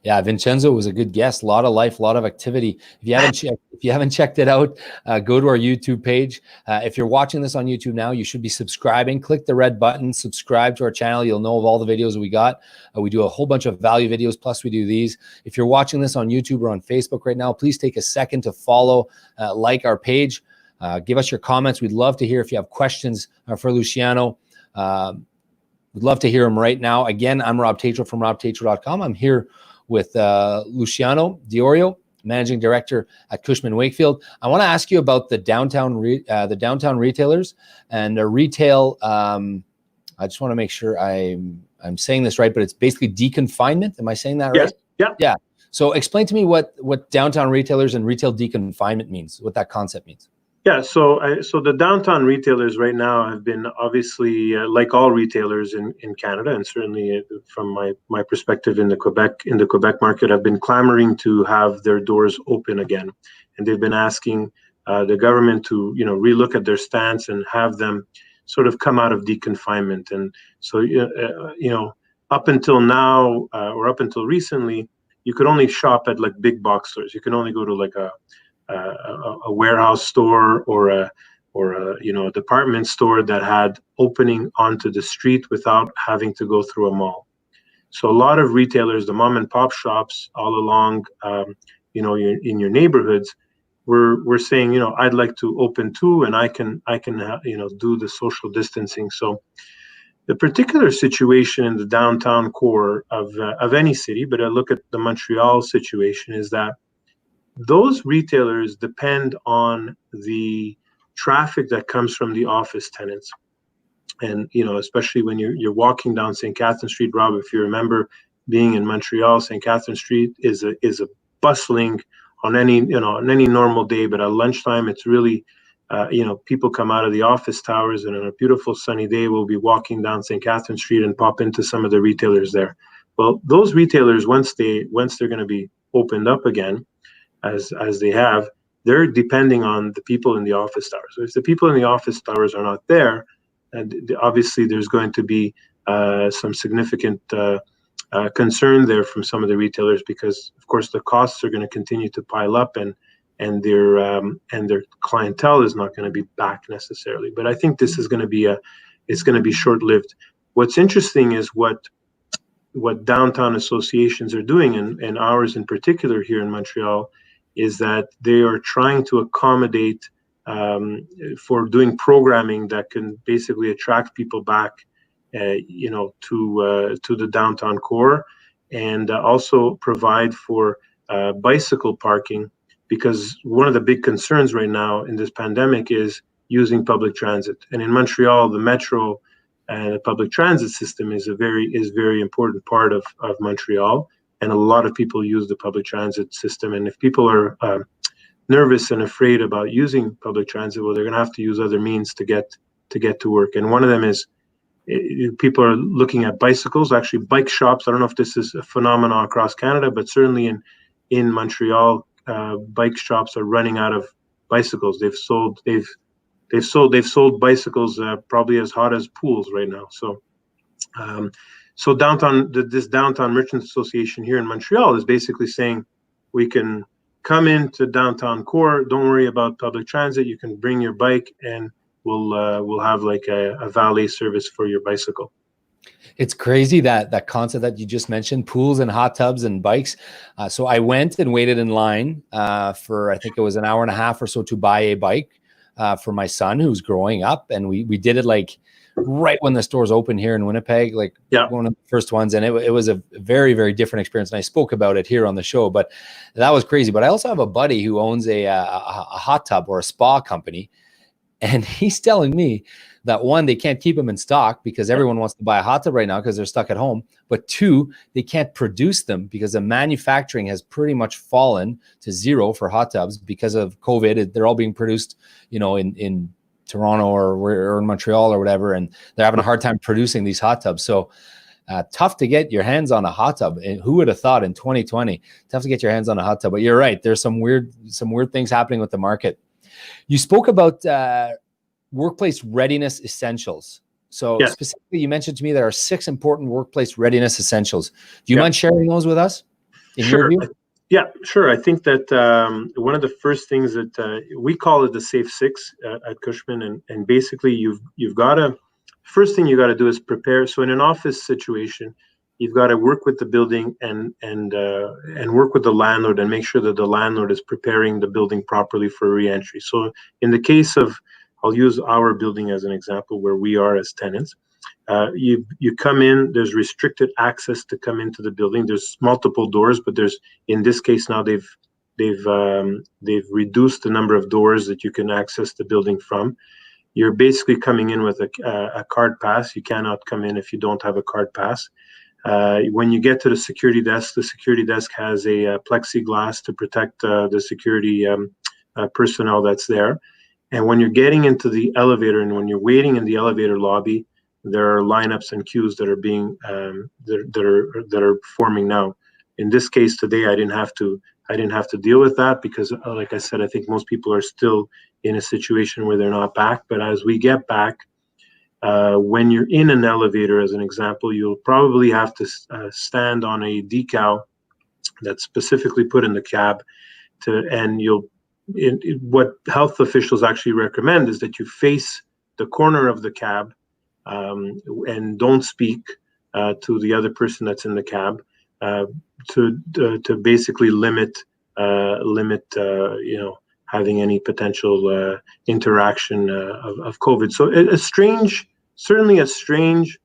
A: Yeah, Vincenzo was a good guest. A lot of life, a lot of activity. If you haven't checked it out, go to our YouTube page. If you're watching this on YouTube now, you should be subscribing. Click the red button, subscribe to our channel. You'll know of all the videos we got. We do a whole bunch of value videos, plus we do these. If you're watching this on YouTube or on Facebook right now, please take a second to follow, like our page. Give us your comments. We'd love to hear if you have questions for Luciano. We'd love to hear them right now. Again, I'm Rob Tatro from robtatro.com. I'm here with Luciano Diorio, Managing Director at Cushman Wakefield. I want to ask you about the downtown retailers and the retail. I just want to make sure I'm saying this right, but it's basically deconfinement. Am I saying that right?
B: Yes. Yeah.
A: Yeah. So explain to me what downtown retailers and retail deconfinement means, what that concept means.
B: Yeah, so the downtown retailers right now have been obviously like all retailers in Canada, and certainly from my perspective in the Quebec market, have been clamoring to have their doors open again, and they've been asking the government to relook at their stance and have them sort of come out of deconfinement. And so up until now or up until recently, you could only shop at like big box stores. You can only go to like a warehouse store or a department store that had opening onto the street without having to go through a mall. So a lot of retailers, the mom and pop shops all along, in your neighborhoods, were saying, I'd like to open too, and I can do the social distancing. So the particular situation in the downtown core of any city, but I look at the Montreal situation, is that those retailers depend on the traffic that comes from the office tenants. And, especially when you're walking down St. Catherine Street, Rob, if you remember being in Montreal, St. Catherine Street is a bustling on any normal day, but at lunchtime, it's really, people come out of the office towers, and on a beautiful sunny day, we'll be walking down St. Catherine Street and pop into some of the retailers there. Well, those retailers, once they're going to be opened up again, as they have, they're depending on the people in the office towers. So if the people in the office towers are not there, and obviously there's going to be some significant concern there from some of the retailers, because of course the costs are going to continue to pile up, and their clientele is not going to be back necessarily. But I think this is going to be short-lived. What's interesting is what downtown associations are doing, and ours in particular here in Montreal, is that they are trying to accommodate for doing programming that can basically attract people back, to the downtown core, and also provide for bicycle parking, because one of the big concerns right now in this pandemic is using public transit. And in Montreal, the metro and the public transit system is very important part of Montreal. And a lot of people use the public transit system. And if people are nervous and afraid about using public transit, well, they're going to have to use other means to get to work. And one of them is people are looking at bicycles, actually bike shops. I don't know if this is a phenomenon across Canada, but certainly in Montreal, bike shops are running out of bicycles. They've sold bicycles probably as hot as pools right now. So. So this downtown merchants association here in Montreal is basically saying, we can come into downtown core. Don't worry about public transit. You can bring your bike, and we'll have like a valet service for your bicycle.
A: It's crazy that concept that you just mentioned, pools and hot tubs and bikes. So I went and waited in line for, I think it was an hour and a half or so, to buy a bike for my son who's growing up, and we did it like right when the stores opened here in Winnipeg, one of the first ones. And it was a very, very different experience. And I spoke about it here on the show, but that was crazy. But I also have a buddy who owns a hot tub or a spa company. And he's telling me that one, they can't keep them in stock because everyone wants to buy a hot tub right now because they're stuck at home. But two, they can't produce them because the manufacturing has pretty much fallen to zero for hot tubs because of COVID. They're all being produced, in Toronto or in Montreal or whatever, and they're having a hard time producing these hot tubs. So tough to get your hands on a hot tub. And who would have thought in 2020, tough to get your hands on a hot tub. But you're right. There's some weird things happening with the market. You spoke about workplace readiness essentials. So specifically, you mentioned to me there are 6 important workplace readiness essentials. Do you mind sharing those with us?
B: Sure. Yeah, sure. I think that one of the first things that we call it the Safe 6 at Cushman, and basically you've got to, first thing you got to do is prepare. So in an office situation, you've got to work with the building and work with the landlord and make sure that the landlord is preparing the building properly for re-entry. So in the case of, I'll use our building as an example where we are as tenants. You come in, there's restricted access to come into the building. There's multiple doors, but there's, in this case now they've reduced the number of doors that you can access the building from. You're basically coming in with a card pass. You cannot come in if you don't have a card pass. When you get to the security desk has a plexiglass to protect the security personnel that's there. And when you're getting into the elevator and when you're waiting in the elevator lobby, there are lineups and queues that are being that are forming now. In this case today, I didn't have to deal with that because, like I said, I think most people are still in a situation where they're not back. But as we get back, when you're in an elevator, as an example, you'll probably have to stand on a decal that's specifically put in the cab what health officials actually recommend is that you face the corner of the cab and don't speak to the other person that's in the cab to basically limit having any potential interaction of COVID. So certainly a strange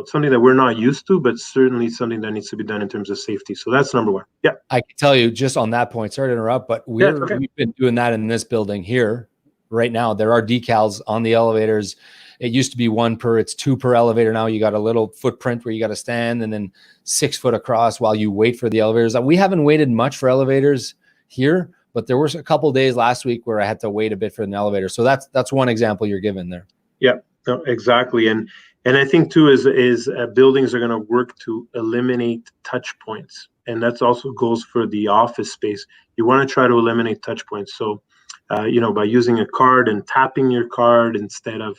B: something that we're not used to, but certainly something that needs to be done in terms of safety. So that's number one. Yeah.
A: I can tell you just on that point, sorry to interrupt, but we've been doing that in this building here right now. There are decals on the elevators. It used to be it's 2 per elevator. Now you got a little footprint where you got to stand and then 6 foot across while you wait for the elevators. We haven't waited much for elevators here, but there was a couple of days last week where I had to wait a bit for an elevator. So that's one example you're given there.
B: Yeah, no, exactly. And I think too is buildings are going to work to eliminate touch points, and that also goes for the office space. You want to try to eliminate touch points. So, by using a card and tapping your card instead of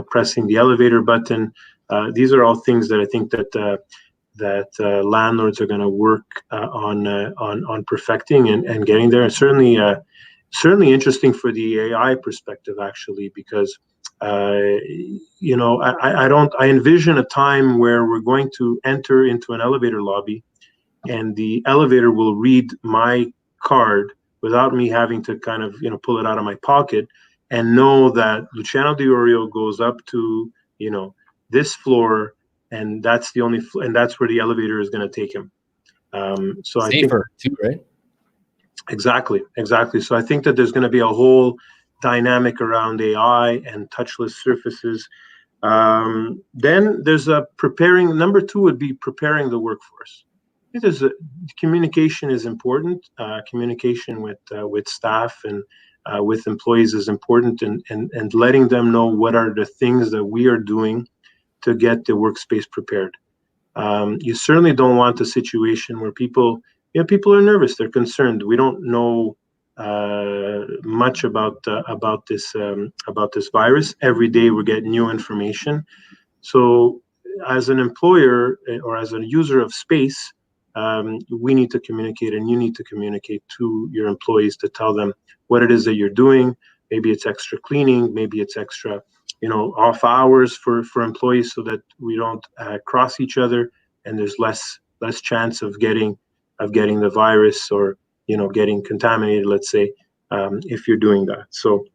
B: pressing the elevator button. These are all things that I think that landlords are going to work on perfecting and getting there. And certainly interesting for the AI perspective, actually, because I envision a time where we're going to enter into an elevator lobby and the elevator will read my card without me having to kind of, pull it out of my pocket and know that Luciano Diorio goes up to, this floor and that's the only, and that's where the elevator is going to take him. So I think
A: too, right?
B: Exactly. So I think that there's going to be a whole dynamic around AI and touchless surfaces. Then there's number 2 would be preparing the workforce. Communication is important. Communication with staff and with employees is important, and letting them know what are the things that we are doing to get the workspace prepared. You certainly don't want a situation where people are nervous, they're concerned. We don't know much about this virus. Every day we get new information. So as an employer or as a user of space, we need to communicate, and you need to communicate to your employees to tell them what it is that you're doing. Maybe it's extra cleaning, maybe it's extra off hours for employees, so that we don't cross each other and there's less chance of getting the virus or getting contaminated, let's say, if you're doing that. So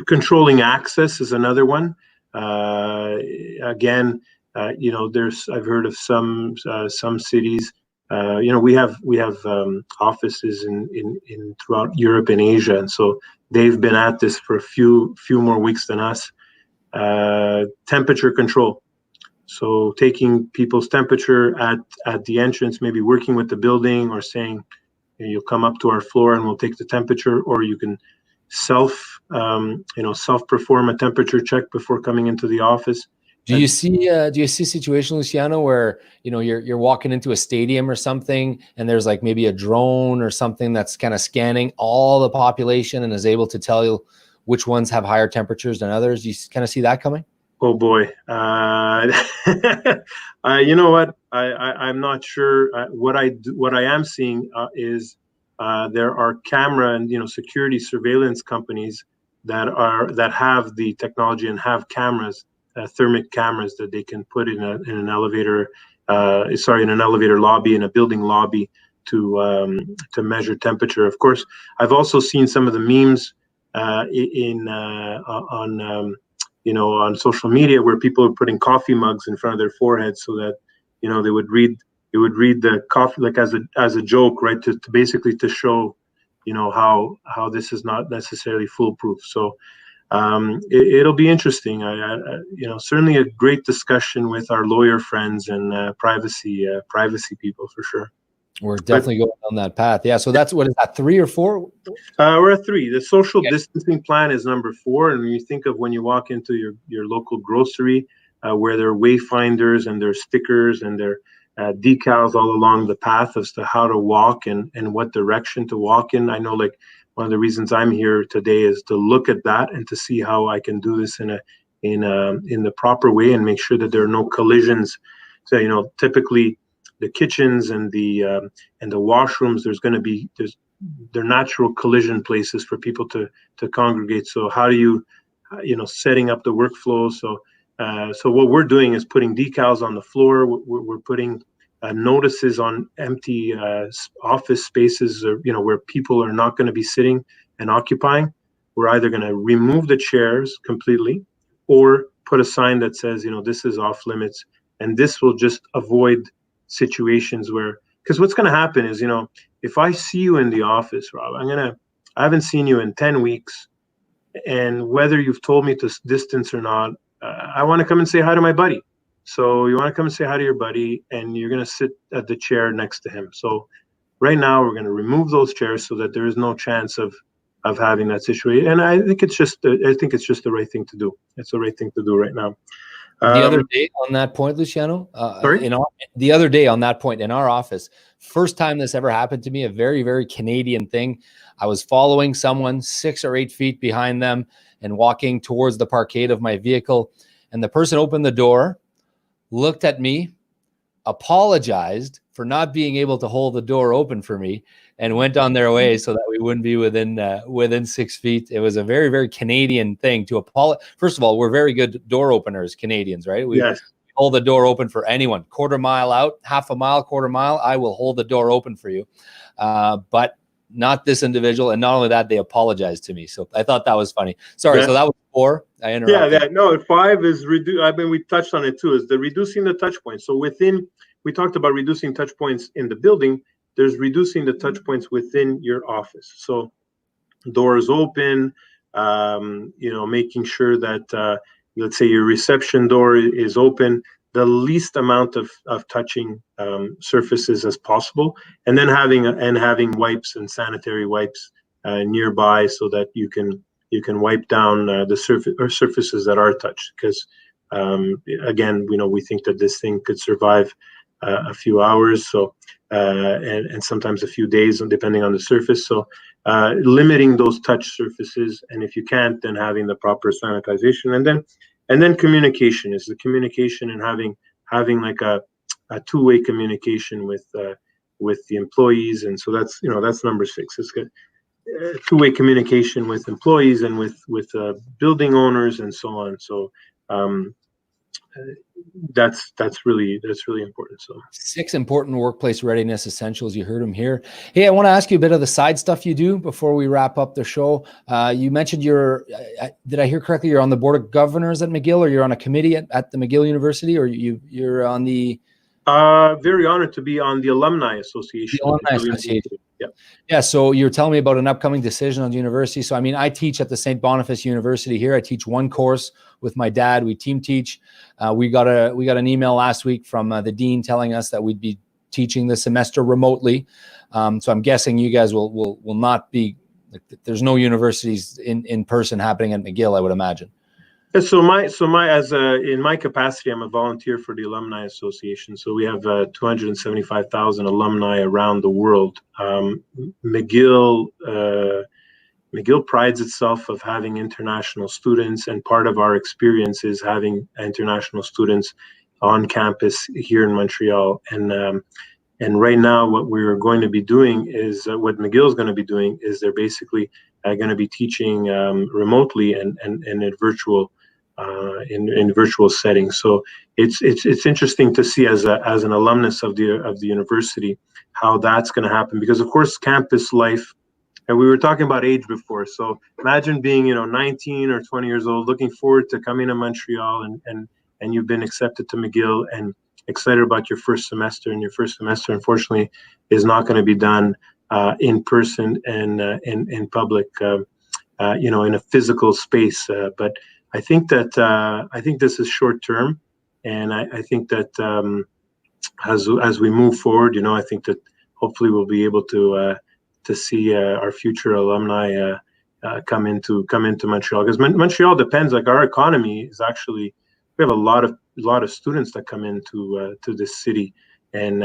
B: controlling access is another one. Again, I've heard of some cities we have offices in throughout Europe and Asia, and so they've been at this for a few more weeks than us. Temperature control. So taking people's temperature at the entrance, maybe working with the building or saying, you'll come up to our floor and we'll take the temperature, or you can self-perform a temperature check before coming into the office.
A: Do you see a situation, Luciano, where you're walking into a stadium or something, and there's like maybe a drone or something that's kind of scanning all the population and is able to tell you which ones have higher temperatures than others? Do you kind of see that coming?
B: Oh boy, you know what? I'm not sure. What I am seeing is there are camera and security surveillance companies that have the technology and have cameras, thermic cameras that they can put in an elevator, in an elevator lobby, in a building lobby to measure temperature. Of course, I've also seen some of the memes on social media where people are putting coffee mugs in front of their foreheads so that they would read the coffee, like as a joke, right, to basically to show how this is not necessarily foolproof. So it'll be interesting. Certainly a great discussion with our lawyer friends and privacy people for sure.
A: We're definitely going on that path. Yeah. So that's, what is that, 3 or 4?
B: We're at 3. The social distancing plan is number 4. And when you think of when you walk into your local grocery, where there are wayfinders and there are stickers and there are decals all along the path as to how to walk and what direction to walk in. I know, like, one of the reasons I'm here today is to look at that and to see how I can do this in the proper way and make sure that there are no collisions. So typically the kitchens and the washrooms, they're natural collision places for people to congregate. So how do you setting up the workflow? So what we're doing is putting decals on the floor. We're putting notices on empty office spaces, or where people are not going to be sitting and occupying. We're either going to remove the chairs completely, or put a sign that says, this is off limits, and this will just avoid situations where, because what's going to happen is, if I see you in the office, Rob, I haven't seen you in 10 weeks, and whether you've told me to distance or not, I want to come and say hi to my buddy. So you want to come and say hi to your buddy, and you're going to sit at the chair next to him. So right now we're going to remove those chairs so that there is no chance of having that situation. And I think it's just the right thing to do. It's the right thing to do right now.
A: The other day on that point, Luciano, the other day on that point in our office, first time this ever happened to me, a very, very Canadian thing. I was following someone 6 or 8 feet behind them and walking towards the parkade of my vehicle. And the person opened the door, looked at me, apologized for not being able to hold the door open for me, and went on their way so that we wouldn't be within 6 feet. It was a very, very Canadian thing to apologize. First of all, we're very good door openers, Canadians, right? We hold the door open for anyone. Quarter mile out, half a mile, quarter mile, I will hold the door open for you. But not this individual. And not only that, they apologized to me. So I thought that was funny. Sorry. So that was 4. I interrupted.
B: Yeah. No, 5 is we touched on it too, is the reducing the touch points. So we talked about reducing touch points in the building. There's reducing the touch points within your office. So doors open, making sure that, let's say your reception door is open, the least amount of touching surfaces as possible, and then having wipes and sanitary wipes nearby so that you can wipe down the surfaces that are touched. Because again, we think that this thing could survive a few hours, so and sometimes a few days, depending on the surface. So limiting those touch surfaces, and if you can't, then having the proper sanitization, and then communication is the communication, and having like a two-way communication with the employees. And so that's number 6. It's good. Two-way communication with employees and with building owners and so on. So that's really important. So 6
A: important workplace readiness essentials. You heard them here. Hey, I want to ask you a bit of the side stuff you do before we wrap up the show. You mentioned did I hear correctly, you're on the board of governors at McGill, or you're on a committee at the McGill University, or you're on the
B: Very honored to be on the Alumni Association.
A: The Alumni Association.
B: Yeah.
A: Yeah. So you're telling me about an upcoming decision on the university. So, I mean, I teach at the St. Boniface University here. I teach one course with my dad. We team teach. We got an email last week from the dean telling us that we'd be teaching the semester remotely. So I'm guessing you guys will not be, like, there's no universities in person happening at McGill, I would imagine.
B: In my capacity, I'm a volunteer for the Alumni Association. So we have 275,000 alumni around the world. McGill prides itself of having international students, and part of our experience is having international students on campus here in Montreal. And right now, what we're going to be doing is what McGill is going to be doing is they're basically going to be teaching remotely and in virtual. In virtual settings. So it's interesting to see as an alumnus of the university how that's going to happen, because of course campus life, and we were talking about age before, so imagine being 19 or 20 years old, looking forward to coming to Montreal, and you've been accepted to McGill and excited about your first semester, and your first semester unfortunately is not going to be done in person and in public, in a physical space, but I think this is short term, and I think that as we move forward, I think that hopefully we'll be able to see our future alumni come into Montreal, because Montreal depends. Like, our economy is actually, we have a lot of students that come into to this city, and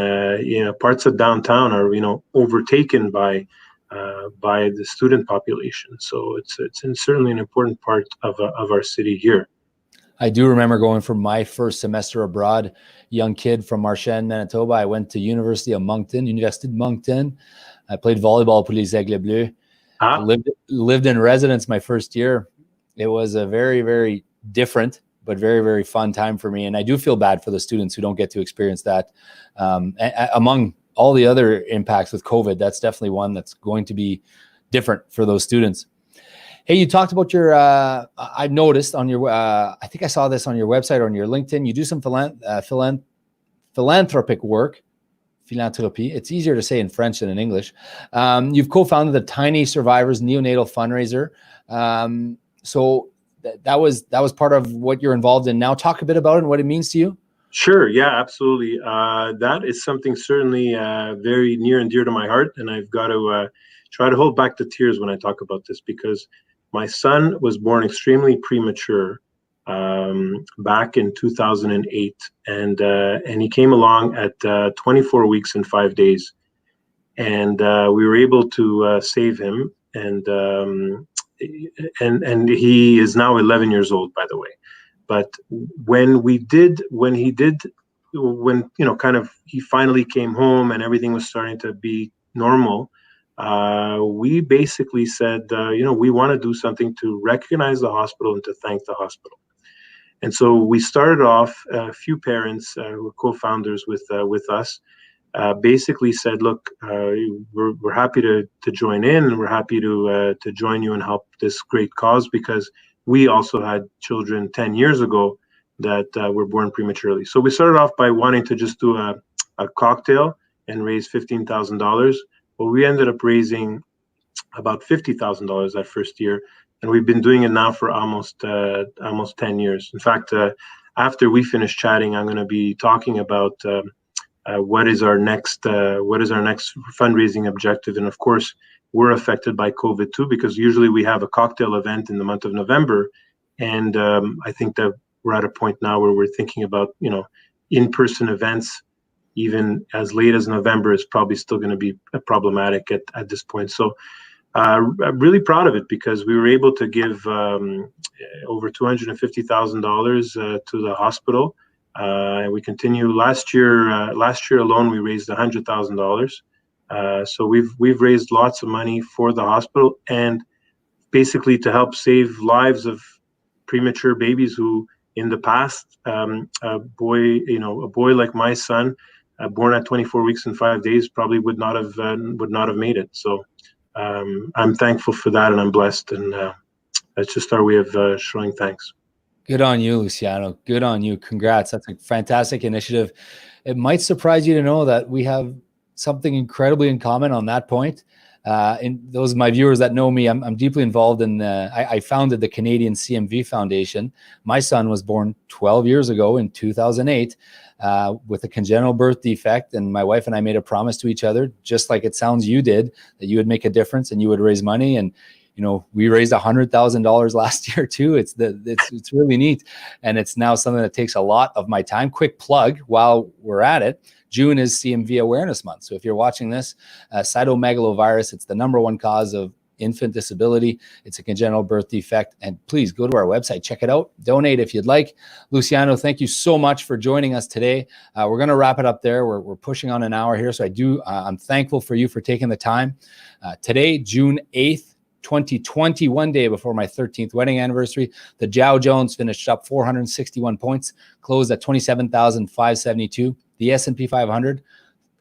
B: parts of downtown are overtaken by the student population. So it's certainly an important part of our city here.
A: I do remember going for my first semester abroad, young kid from Marchand, Manitoba. I went to University of Moncton. I played volleyball pour les Aigles Bleus. I lived in residence my first year. It was a very, very different but very, very fun time for me. And I do feel bad for the students who don't get to experience that. Among all the other impacts with COVID, that's definitely one that's going to be different for those students. Hey, you talked about your, I've noticed on your, I think I saw this on your website or on your LinkedIn, you do some philanthropic work, philanthropy. It's easier to say in French than in English. You've co-founded the Tiny Survivors Neonatal Fundraiser. So that was part of what you're involved in now. Talk a bit about it and what it means to you.
B: Sure. Yeah, absolutely. That is something certainly very near and dear to my heart. And I've got to try to hold back the tears when I talk about this, because my son was born extremely premature back in 2008. And he came along at 24 weeks and 5 days. And we were able to save him. And he is now 11 years old, by the way. But when he finally came home and everything was starting to be normal, we basically said, we want to do something to recognize the hospital and to thank the hospital. And so we started off, a few parents who were co-founders with us, basically said, look, we're happy to join in, and we're happy to join you and help this great cause, because we also had children 10 years ago that were born prematurely. So we started off by wanting to just do a cocktail and raise $15,000. Well, we ended up raising about $50,000 that first year, and we've been doing it now for almost 10 years. In fact, after we finish chatting, I'm going to be talking about what is our next fundraising objective, and of course, we're affected by COVID too, because usually we have a cocktail event in the month of November. And I think that we're at a point now where we're thinking about, in-person events, even as late as November, is probably still going to be problematic at this point. So I'm really proud of it, because we were able to give over $250,000 to the hospital. And we continue. Last year alone, we raised $100,000. So we've raised lots of money for the hospital, and basically to help save lives of premature babies who, in the past, a boy like my son, born at 24 weeks and 5 days, probably would not have made it. So I'm thankful for that, and I'm blessed, and that's just our way of showing thanks.
A: Good on you, Luciano. Good on you. Congrats. That's a fantastic initiative. It might surprise you to know that we have something incredibly in common on that point. And those of my viewers that know me, I'm deeply involved in, I founded the Canadian CMV Foundation. My son was born 12 years ago in 2008 with a congenital birth defect. And my wife and I made a promise to each other, just like it sounds you did, that you would make a difference and you would raise money. And we raised $100,000 last year too. It's really neat, and it's now something that takes a lot of my time. Quick plug while we're at it: June is CMV Awareness Month. So if you're watching this, cytomegalovirus, it's the #1 cause of infant disability. It's a congenital birth defect, and please go to our website, check it out, donate if you'd like. Luciano, thank you so much for joining us today. We're going to wrap it up there. We're pushing on an hour here, so I'm thankful for you for taking the time. Today, June 8th. 2020, one day before my 13th wedding anniversary, the Dow Jones finished up 461 points, closed at 27,572. The S&P 500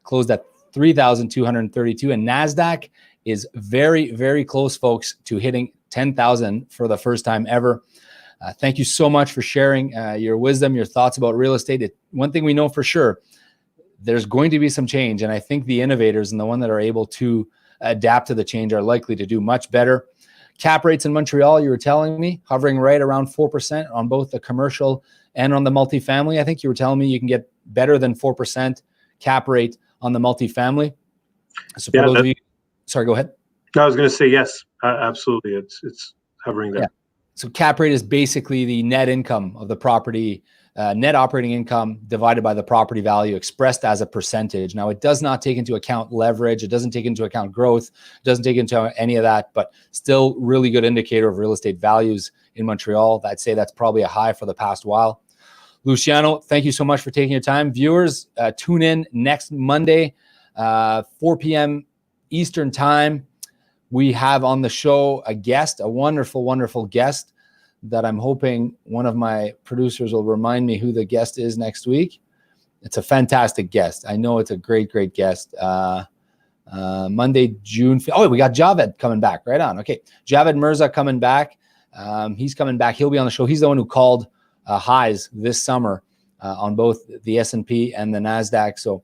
A: closed at 3,232, and NASDAQ is very, very close, folks, to hitting 10,000 for the first time ever. Thank you so much for sharing your wisdom, your thoughts about real estate. One thing we know for sure, there's going to be some change, and I think the innovators and the ones that are able to adapt to the change are likely to do much better. Cap rates in Montreal, you were telling me, hovering right around 4% on both the commercial and on the multifamily. I think you were telling me you can get better than 4% cap rate on the multifamily. So for those of you, sorry, go ahead.
B: I was going to say yes, absolutely. It's hovering there. Yeah.
A: So cap rate is basically the net income of the property, net operating income divided by the property value expressed as a percentage. Now, it does not take into account leverage. It doesn't take into account growth. It doesn't take into any of that, but still really good indicator of real estate values in Montreal. I'd say that's probably a high for the past while. Luciano, thank you so much for taking your time. Viewers, tune in next Monday, 4 p.m. Eastern time. We have on the show a guest, a wonderful, wonderful guest that I'm hoping one of my producers will remind me who the guest is next week. It's a fantastic guest. I know it's a great, great guest. Monday, June 5th. Oh, we got Javed coming back. Right on. Okay. Javed Mirza coming back. He's coming back. He'll be on the show. He's the one who called highs this summer on both the S&P and the NASDAQ. So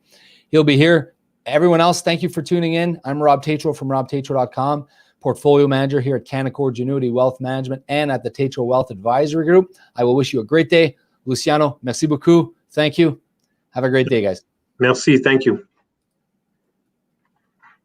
A: he'll be here. Everyone else, thank you for tuning in. I'm Rob Tatro from robtatro.com. Portfolio manager here at Canaccord Genuity Wealth Management and at the Tatro Wealth Advisory Group. I will wish you a great day. Luciano, merci beaucoup. Thank you. Have a great day, guys.
B: Merci. Thank you.